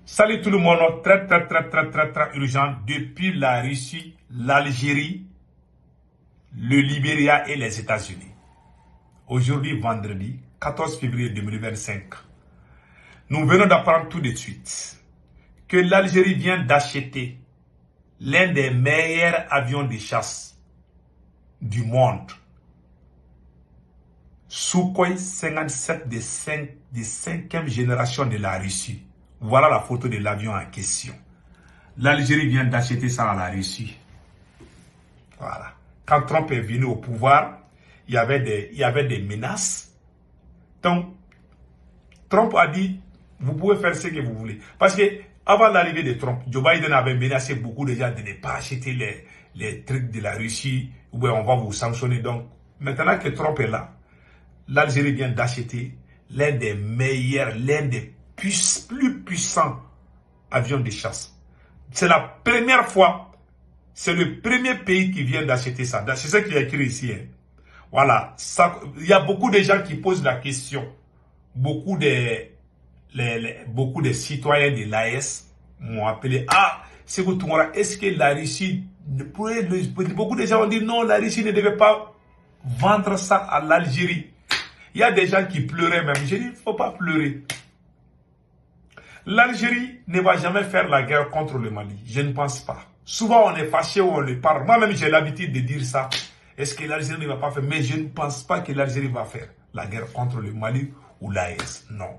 Salut tout le monde, très urgent. Depuis la Russie, l'Algérie, le Libéria et les États-Unis. Aujourd'hui, vendredi 14 février 2025, nous venons d'apprendre tout de suite que l'Algérie vient d'acheter l'un des meilleurs avions de chasse du monde. Sukhoi 57 de 5e génération de la Russie. Voilà la photo de l'avion en question. L'Algérie vient d'acheter ça à la Russie. Voilà. Quand Trump est venu au pouvoir, il y avait des menaces. Donc, Trump a dit, vous pouvez faire ce que vous voulez. Parce que avant l'arrivée de Trump, Joe Biden avait menacé beaucoup de gens de ne pas acheter les trucs de la Russie, ou bien on va vous sanctionner. Donc, maintenant que Trump est là, l'Algérie vient d'acheter l'un des meilleurs, l'un des plus puissants avions de chasse. C'est la première fois, c'est le premier pays qui vient d'acheter ça. C'est ce qu'il y a écrit ici. Hein. Voilà, il y a beaucoup de gens qui posent la question. Beaucoup de citoyens de l'AS m'ont appelé. Ah, Sékou Toumara, est-ce que la Russie, beaucoup de gens ont dit non, la Russie ne devait pas vendre ça à l'Algérie. Il y a des gens qui pleuraient même. J'ai dit, il ne faut pas pleurer. L'Algérie ne va jamais faire la guerre contre le Mali. Je ne pense pas. Souvent, on est fâché ou on le parle. Moi-même, j'ai l'habitude de dire ça. Est-ce que l'Algérie ne va pas faire? Mais je ne pense pas que l'Algérie va faire la guerre contre le Mali ou l'AES. Non.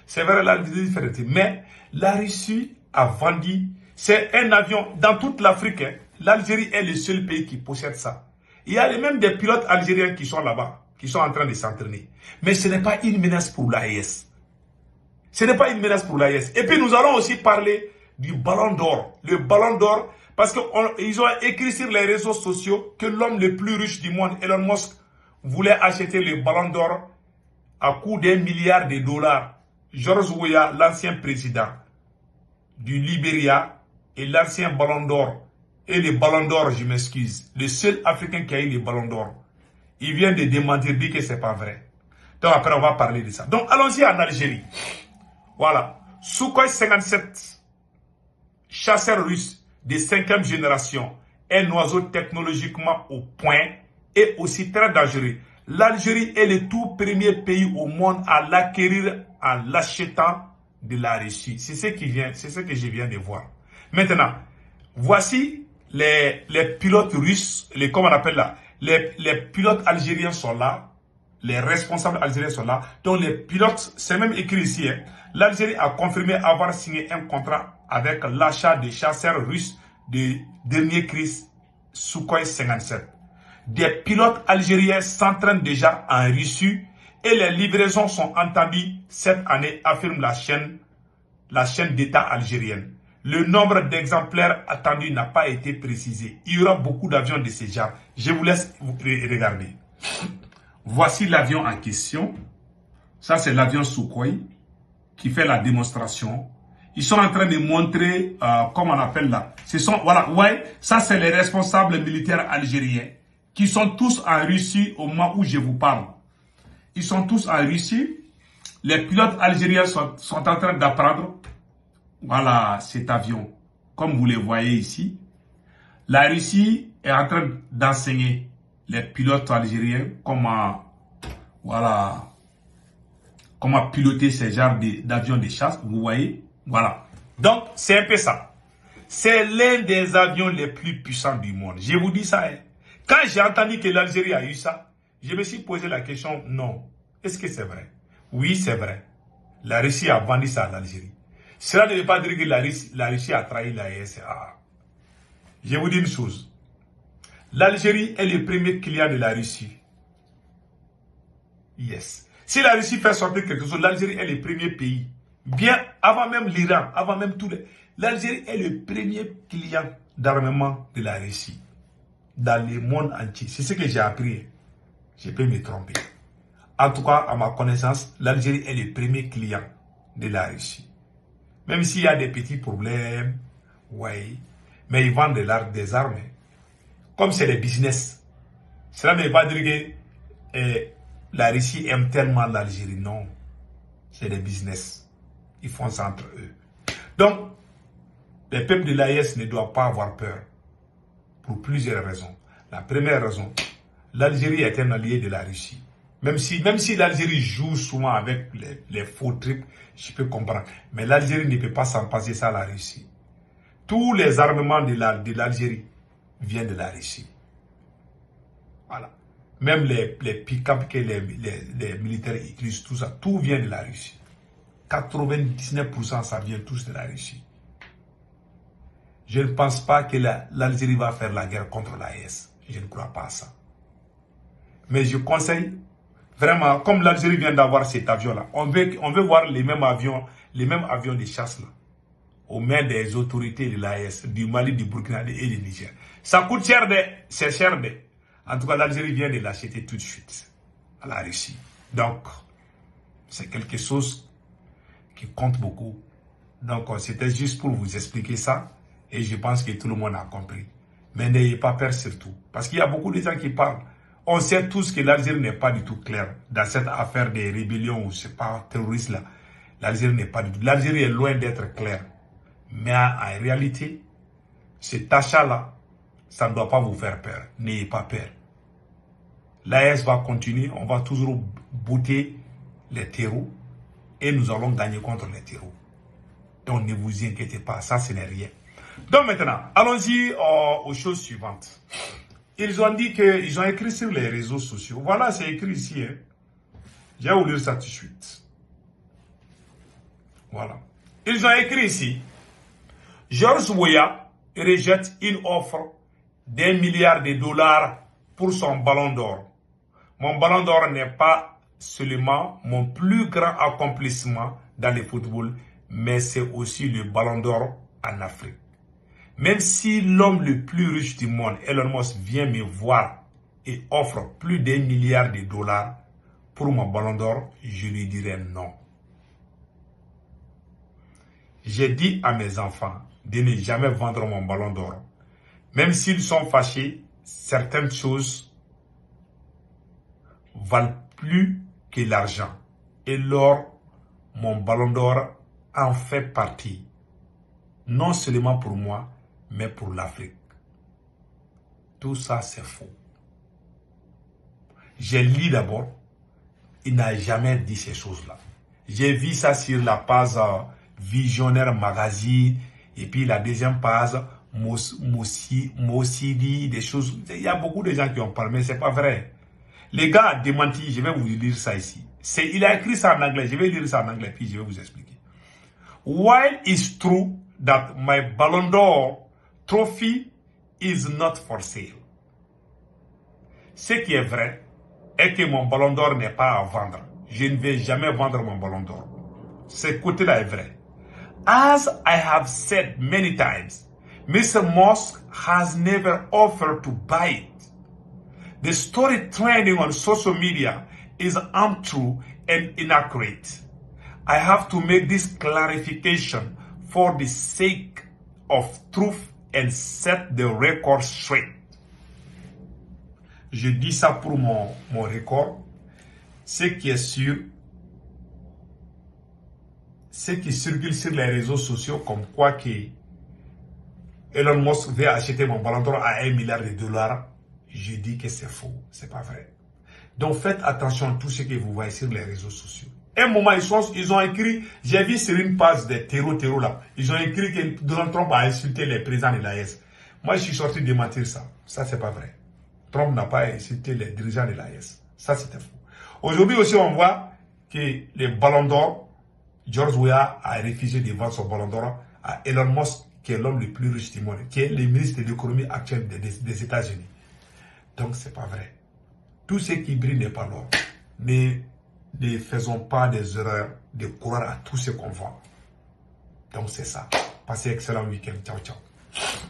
C'est vrai, l'Algérie est différente. Mais la Russie a vendu. C'est un avion dans toute l'Afrique. Hein. L'Algérie est le seul pays qui possède ça. Il y a même des pilotes algériens qui sont là-bas, qui sont en train de s'entraîner. Mais ce n'est pas une menace pour l'AES. Ce n'est pas une menace pour l'AES. Et puis nous allons aussi parler du ballon d'or. Le ballon d'or, parce qu'ils ont écrit sur les réseaux sociaux que l'homme le plus riche du monde, Elon Musk, voulait acheter le ballon d'or à coût d'1 milliard de dollars. George Weah, l'ancien président du Libéria, et l'ancien ballon d'or, et le ballon d'or, je m'excuse, le seul Africain qui a eu le ballon d'or, il vient de démentir, dit que ce n'est pas vrai. Donc après, on va parler de ça. Donc allons-y en Algérie. Voilà. Sukhoi 57, chasseur russe de 5e génération, un oiseau technologiquement au point et aussi très dangereux. L'Algérie est le tout premier pays au monde à l'acquérir en l'achetant de la Russie. C'est ce que je viens de voir. Maintenant, voici les pilotes russes, comment on appelle là, les pilotes algériens sont là, les responsables algériens sont là. Donc les pilotes, c'est même écrit ici, hein, l'Algérie a confirmé avoir signé un contrat avec l'achat des chasseurs russes de dernier cri Sukhoi 57. Des pilotes algériens s'entraînent déjà en Russie et les livraisons sont entendues cette année, affirme la chaîne d'État algérienne. Le nombre d'exemplaires attendus n'a pas été précisé. Il y aura beaucoup d'avions de ce genre. Je vous laisse regarder. Voici l'avion en question. Ça, c'est l'avion Sukhoi qui fait la démonstration. Ils sont en train de montrer, comment on appelle là. Voilà, ouais, ça, c'est les responsables militaires algériens qui sont tous en Russie au moment où je vous parle. Ils sont tous en Russie. Les pilotes algériens sont en train d'apprendre. Voilà cet avion, comme vous le voyez ici. La Russie est en train d'enseigner les pilotes algériens comment piloter ces genres d'avions de chasse. Vous voyez, voilà. Donc, c'est un peu ça. C'est l'un des avions les plus puissants du monde. Je vous dis ça. Hein. Quand j'ai entendu que l'Algérie a eu ça, je me suis posé la question, non. Est-ce que c'est vrai? Oui, c'est vrai. La Russie a vendu ça à l'Algérie. Cela ne veut pas dire que la Russie a trahi l'AES. Je vous dis une chose. L'Algérie est le premier client de la Russie. Yes. Si la Russie fait sortir quelque chose, l'Algérie est le premier pays. Bien avant même l'Iran, avant même tout le... L'Algérie est le premier client d'armement de la Russie. Dans le monde entier. C'est ce que j'ai appris. Je peux me tromper. En tout cas, à ma connaissance, l'Algérie est le premier client de la Russie. Même s'il y a des petits problèmes, oui, mais ils vendent des armes. Comme c'est le business. Cela ne veut pas dire que la Russie aime tellement l'Algérie. Non, c'est le business. Ils font ça entre eux. Donc, les peuples de l'AES ne doivent pas avoir peur. Pour plusieurs raisons. La première raison, l'Algérie est un allié de la Russie. Même si l'Algérie joue souvent avec les faux trucs, je peux comprendre. Mais l'Algérie ne peut pas s'en passer ça à la Russie. Tous les armements de l'Algérie viennent de la Russie. Voilà. Même les pick-up que les militaires utilisent, tout ça, tout vient de la Russie. 99%, ça vient tous de la Russie. Je ne pense pas que l'Algérie va faire la guerre contre l'AES. Je ne crois pas à ça. Mais je conseille, vraiment, comme l'Algérie vient d'avoir cet avion-là, on veut voir les mêmes avions de chasse là, aux mains des autorités de l'AES, du Mali, du Burkina et du Niger. Ça coûte cher, c'est cher. En tout cas, l'Algérie vient de l'acheter tout de suite à la Russie. Donc, c'est quelque chose qui compte beaucoup. Donc, c'était juste pour vous expliquer ça. Et je pense que tout le monde a compris. Mais n'ayez pas peur surtout. Parce qu'il y a beaucoup de gens qui parlent. On sait tous que l'Algérie n'est pas du tout claire dans cette affaire des rébellions ou c'est pas terroriste là. L'Algérie n'est pas du tout. L'Algérie est loin d'être claire. Mais en réalité, cet achat-là, ça ne doit pas vous faire peur. N'ayez pas peur. L'AES va continuer. On va toujours bouter les terreaux. Et nous allons gagner contre les terreaux. Donc ne vous inquiétez pas. Ça, ce n'est rien. Donc maintenant, allons-y aux choses suivantes. Ils ont dit qu'ils ont écrit sur les réseaux sociaux. Voilà, c'est écrit ici. Hein. Je vais vous lire ça tout de suite. Voilà. Ils ont écrit ici. George Weah rejette une offre d'1 milliard de dollars pour son ballon d'or. Mon ballon d'or n'est pas seulement mon plus grand accomplissement dans le football, mais c'est aussi le ballon d'or en Afrique. Même si l'homme le plus riche du monde, Elon Musk, vient me voir et offre plus d'1 milliard de dollars pour mon ballon d'or, je lui dirai non. J'ai dit à mes enfants de ne jamais vendre mon ballon d'or. Même s'ils sont fâchés, certaines choses valent plus que l'argent. Et l'or, mon ballon d'or en fait partie. Non seulement pour moi, mais pour l'Afrique. Tout ça, c'est faux. J'ai lu d'abord, il n'a jamais dit ces choses-là. J'ai vu ça sur la page Visionnaire Magazine, et puis la deuxième page, Mossidi, des choses. Il y a beaucoup de gens qui ont parlé, mais c'est pas vrai. Les gars a démenti, je vais vous lire ça ici. Il a écrit ça en anglais, je vais lire ça en anglais, puis je vais vous expliquer. While it's true that my Ballon d'Or trophy is not for sale. Ce qui est vrai est que mon ballon d'or n'est pas à vendre. Je ne vais jamais vendre mon ballon d'or. Ce côté-là est vrai. As I have said many times, Mr. Musk has never offered to buy it. The story trending on social media is untrue and inaccurate. I have to make this clarification for the sake of truth and set the record straight. Je dis ça pour mon record. Ce qui est sûr, ce qui circule sur les réseaux sociaux comme quoi que Elon Musk veut acheter mon ballon d'or à 1 milliard de dollars, je dis que c'est faux, c'est pas vrai. Donc faites attention à tout ce que vous voyez sur les réseaux sociaux. À un moment, ils ont écrit, j'ai vu sur une page des terreaux là, ils ont écrit que Donald Trump a insulté les présidents de l'AES. Moi, je suis sorti de mentir ça. Ça, c'est pas vrai. Trump n'a pas insulté les dirigeants de l'AES. Ça, c'était faux. Aujourd'hui aussi, on voit que les ballons d'or, George Weah a refusé de vendre son ballon d'or à Elon Musk, qui est l'homme le plus riche du monde, qui est le ministre de l'économie actuel des États-Unis. Donc, c'est pas vrai. Tout ce qui brille n'est pas l'or. Ne faisons pas des erreurs de croire à tout ce qu'on voit. Donc, c'est ça. Passez un excellent week-end. Ciao, ciao.